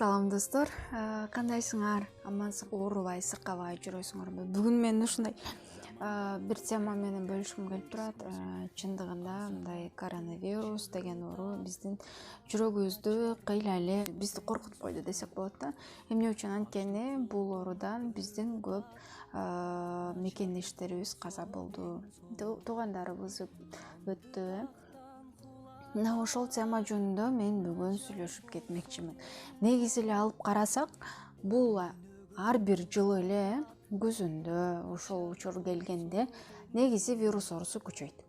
Салам достор, кандайсыңар? Амансың, оорубай, сыркабай жүрөсүңөрбү? Бүгүн мен ушундай бир тема менен бөлүшкүм келип турат. Чындыгында мындай коронавирус деген оору биздин жүрөгүбүздү кыйла эле бизди коркутуп койду десек болот да. Эмне үчүн? Анткени бул оорудан биздин көп мекендештерибиз каза болду, туугандарыбыз өттү. Мына ошол тема жөнүндө мен бүгүн сүйлөшүп кетмекчимин. Негизи эле алып карасак, бул ар бир жылы эле күзүндө ошол учур келгенде негизи вирус оорусу күчөйт.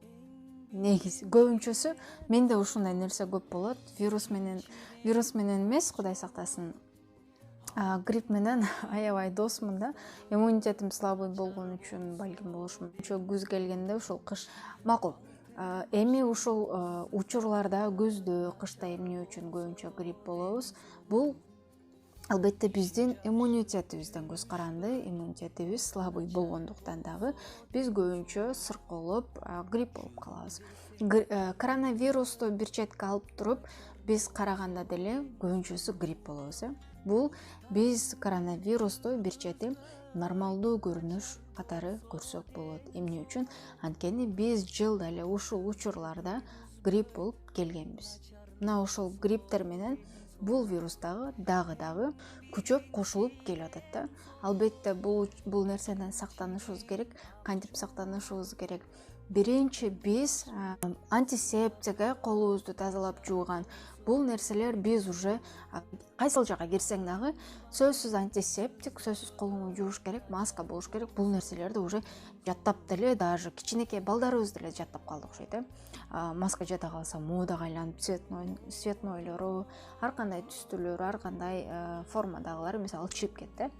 Негизи көбүнчөсү менде ушундай нерсе көп болот. Вирус менен эмес, Кудай сактасын. Грипп менен аябай досмун да. Иммунитетим слабый болгон үчүн балким болушум. Күз келгенде ушул кыш макул. Эми ушул учурларда күздө, кышта эмне үчүн көбүнчө грипп болобуз? Бул албетте биздин иммунитетибизден көз каранды. Иммунитетибиз слабый болгондуктан дагы биз көбүнчө сыркоолоп грипп болуп калабыз. Коронавирусту бир четке алып туруп, биз караганда деле көбүнчөсү грипп болобуз. Бул биз коронавирусту бир чети нормалдуу көрүнүш катары көрсөк болот. Эмне үчүн? Анткени биз жылда эле ушул учурларда грипп болуп келгенбиз. Мына ошол грипптер менен бул вирус дагы күчөп кошулуп келип атат да. Албетте бул нерседен сактанышыбыз керек. Кантип сактанышыбыз керек? Биринчи биз антисептик, колубузду тазалап жууган. Бул нерселер биз уже кайсыл жака кирсең дагы сөзсүз антисептик, сөзсүз колуңду жууш керек, маска болуш керек. Бул нерселерди уже жаттап деле, даже кичинекей балдарыбыз деле жаттап калды окшойт. Маска жата калса модага айланып, цветнойлору, ар кандай түстүүлөр, ар кандай формадагылар мисалы чыгып кетти.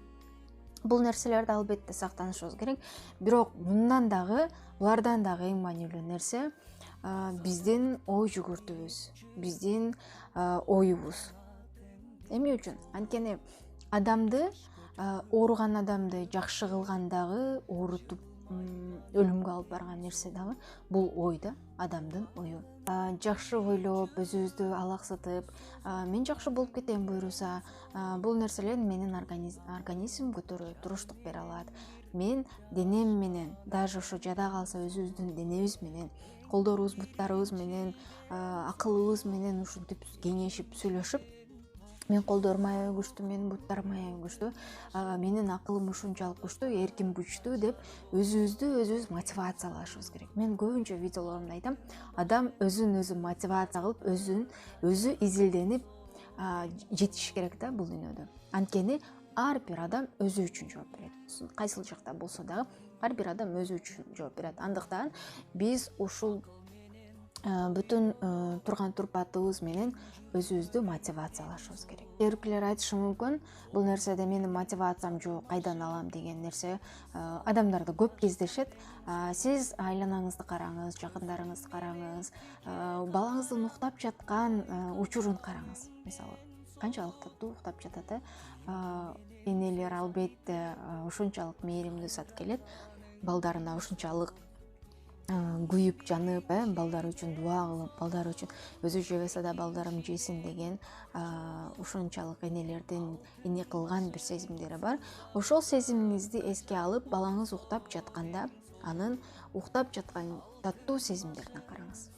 Бул нерселерди албетте сактанышыбыз керек. Бирок булардан дагы эң маанилүү нерсе биздин ой жүгүртүүбүз, биздин оюбуз. Эмне үчүн? Анткени ооруган адамды жакшы кылган дагы, оорутуп өлүмгө алып барган нерсе дагы бул ой да, адамдын ою. Жакшы ойлоп, өзүбүздү алаксытып, мен жакшы болуп кетем буюрса, бул нерселер менин организм көтөрө туруштук бере алат. Мен денем менен, даже ошо жада калса өзүбүздүн денебиз менен, колдорубуз, буттарыбыз менен, акылыбыз менен ушинтип кеңешип, сүйлөшүп, мен колдорум аябай күчтүү, менин буттарым аябай күчтүү, менин акылым ушунчалык күчтүү, эрким күчтүү деп өзүбүз мотивациялашыбыз керек. Мен көбүнчө видеолорумда айтам, адам өзүн өзү мотивация кылып, өзү изилденип жетиш керек да бул дүйнөдө. Анткени ар бир адам өзү үчүн жооп берет. Кайсыл жакта болсо дагы ар бир адам өзү үчүн жооп берет. Андыктан биз ушул бүтүн турган турпатыбыз менен өзүбүздү мотивациялашыбыз керек. Кээбиркилер айтышы мүмкүн, бул нерседе менин мотивациям жок, кайдан алам деген нерсе адамдарда көп кездешет. Сиз айланаңызды караңыз, жакындарыңызды караңыз, балаңыздын уктап жаткан учурун караңыз. Мисалы, канчалык таттуу уктап жатат, энелер албетте ушунчалык мээримдүү зат келет, балдарына ушунчалык күйүп жанып, балдар үчүн дуа кылып, балдар үчүн өзү жебесе да балдарым жесин деген ушунчалык энелердин эне кылган бир сезимдери бар. Ошол сезимиңизди эске алып, балаңыз уктап жатканда, анын уктап жаткан таттуу сезимдерине караңыз.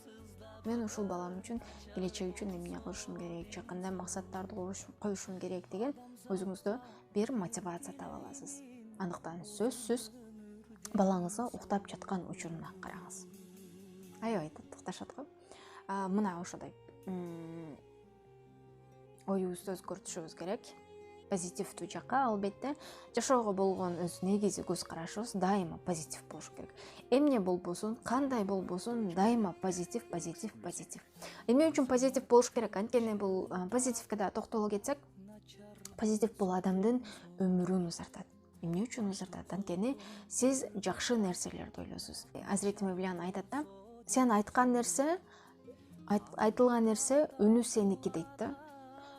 Мен ушул балам үчүн, келечек үчүн эмне кылышым керек, кандай максаттарды коюшум керек деген өзүңүздө бир мотивация таба аласыз. Андыктан сөзсүз балаңызга уктап жаткан учуруна караңыз. Аябай таттыкташат го. Мына ошондой оюбузду өзгөртүшүбүз керек. Позитивдүү жакка, албетте жашоого болгон өз негизи көз карашыбыз дайыма позитив болуш керек. Эмне болбосун, кандай болбосун, дайыма позитив. Эмне үчүн позитив болуш керек? Анткени бул позитивке да токтоло кетсек, позитив бул адамдын өмүрүн узартат. Эмне үчүн узартат? Анткени сиз жакшы нерселерди ойлойсуз. Азирети Мевлян айтат да, сен айткан нерсе, айтылган нерсе үнү сеники дейт да.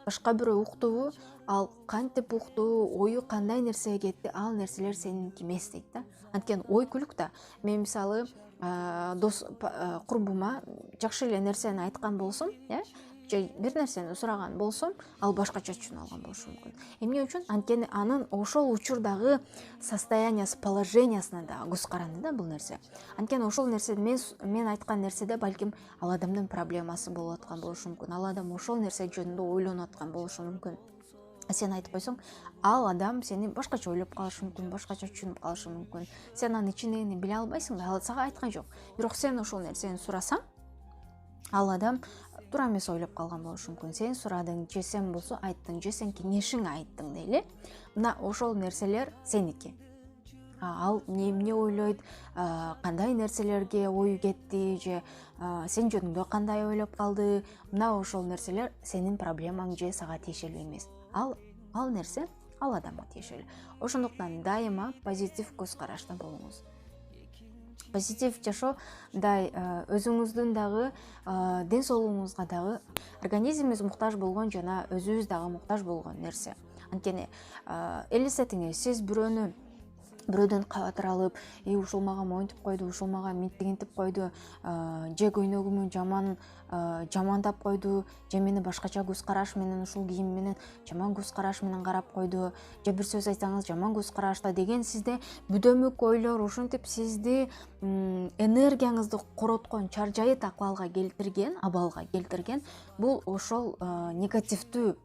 Башка бирөө уктубу, ал кантип укту, ою кандай нерсеге кетти, ал нерселер сеники эмес дейт да. Анткени ой күлүк да. Мен мисалы дос курбума жакшы эле нерсени айткан болсом, же бир нерсени сураган болсом, ал башкача түшүнө алган болушу мүмкүн. Эмне үчүн? Анткени анын ошол учурдагы состояниясы, положениясына да көз каранды да бул нерсе. Анткени ошол нерсе мен айткан нерседе балким ал адамдын проблемасы болуп аткан болушу мүмкүн. Ал адам ошол нерсе жөнүндө ойлонуп аткан болушу мүмкүн. Сен айтып койсоң, ал адам сени башкача ойлоп калышы мүмкүн, башкача түшүнүп калышы мүмкүн. Сен анын ичиндегини биле албайсың да, ал сага айткан жок. Бирок сен ошол нерсени сурасаң, ал адам туура эмес ойлоп калган болушу мүмкүн. Сен сурадың, же сен болсо айттың, же сен кеңешиң айттың дейли. Мына ошол нерселер сеники. Ал эмне ойлойт, кандай нерселерге ою кетти, же сен жөнүндө кандай ойлоп калды. Мына ошол нерселер сенин проблемаң же сага тиешелүү эмес. Ал нерсе ал адамга тиешелүү. Ошондуктан дайыма позитив көз карашта болуңуз. Позитив жашоодай өзүңүздүн дагы ден соолугуңузга дагы организмиңиз муктаж болгон жана өзүбүз дагы муктаж болгон нерсе. Анткени элестетиңиз, сиз бирөөдөн кабатыр алып, ушул мага моинтип койду, ушул мага минтип койду, же көйнөгүмү жамандап койду, же мени башкача көз караш менен, ушул кийим менен жаман көз караш менен карап койду, же бир сөз айтсаңыз жаман көз карашта деген сизде бүдөмүк ойлор, ушинтип сизди энергияңызды короткон, чаржайыт абалга келтирген бул ошол негативдүү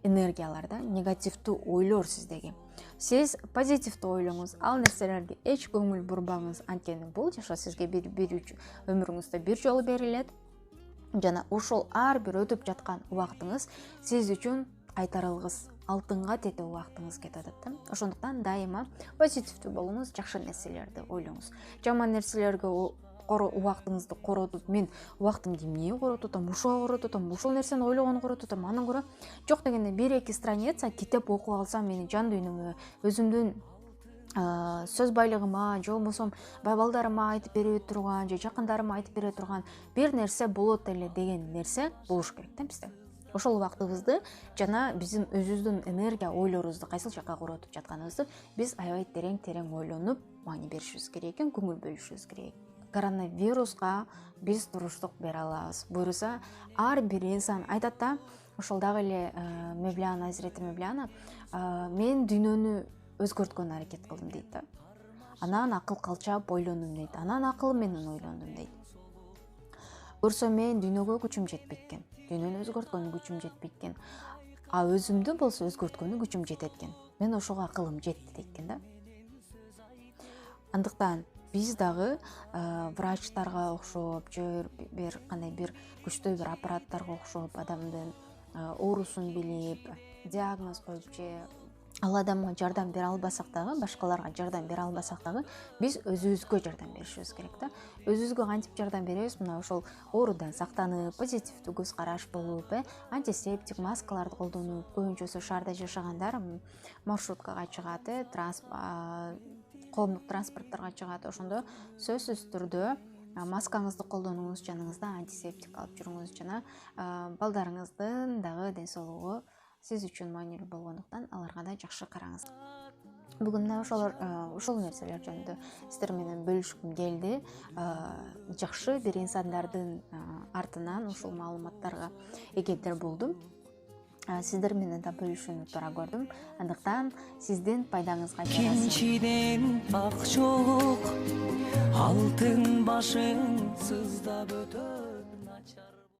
энергиялар да, негативдүү ойлор сиздеги. Сиз позитивдүү ойлоңуз, ал нерселерге эч көңүл бурбаңыз, анткени бул жашоо сизге өмүрүңүздө бир жолу берилет. Жана ошол ар бир өтүп жаткан убактыңыз сиз үчүн кайтарылгыс, алтынга тетүү убактыңыз кетип атат. Ошондуктан дайыма позитивдүү болуңуз, жакшы нерселерди ойлоңуз. Жаман нерселерге убактыңызды коротуп, мен убактымды эмне коротуп атам, ушул нерсени ойлогонду коротуп атам, андан көрө жок дегенде 1-2 страница китеп окуп алсам, менин жан дүйнөмө, өзүмдүн сөз байлыгыма, же болбосо балдарыма айтып бере турган, же жакындарыма айтып бере турган бир нерсе болот эле деген нерсе болуш керек да бизде. Ошол убактыбызды жана биздин өзүбүздүн энергия ойлорубузду кайсыл жакка коротуп жатканыбызды биз аябай терең ойлонуп маани беришибиз керек экен, көңүл бөлүшүбүз керек. Коронавируска биз туруштук бере алабыз. Буюрса, ар бир инсан айтат да, ошол дагы эле Мевляна, Азирети Мевляна, мен дүйнөнү өзгөрткөнгө аракет кылдым дейт да. Анан акыл калчап ойлондум дейт. Анан акыл менен ойлондум дейт. Көрсө мен дүйнөгө күчүм жетпейт экен. Дүйнөнү өзгөрткөнгө күчүм жетпейт экен. А өзүмдү болсо өзгөрткөнгө күчүм жетет экен. Мен ошого акылым жетти дейт экен да. Андыктан биз дагы врачтарга окшоп, же бир күчтүү бир аппараттарга окшоп, адамдын оорусун билип, диагноз коюп, же ал адамга жардам бере албасак дагы, башкаларга жардам бере албасак дагы, биз өзүбүзгө жардам беришибиз керек да. Өзүбүзгө кантип жардам беребиз? Мына ошол оорудан сактанып, позитивдүү көз караш болуп, антисептик маскаларды колдонуп, көбүнчөсү шаарда жашагандар маршруткага чыгат, коомдук транспорттарга чыгат, ошондо сөзсүз түрдө маскаңызды колдонуңуз, жаныңызда антисептик алып жүрүңүз, жана балдарыңыздын дагы ден соолугу сиз үчүн маанилүү болгондуктан аларга да жакшы караңыз. Бүгүн ушул нерселер жөнүндө сиздер менен бөлүшкүм келди. Жакшы бир инсандардын артынан ушул маалыматтарга эгедер болдум. Сиздер менен да бөлүшүүнү туура көрдүм. Андыктан сиздин пайдаңызга жарасын. Кинчиден ак чоок, алтын башың сыздап өтө.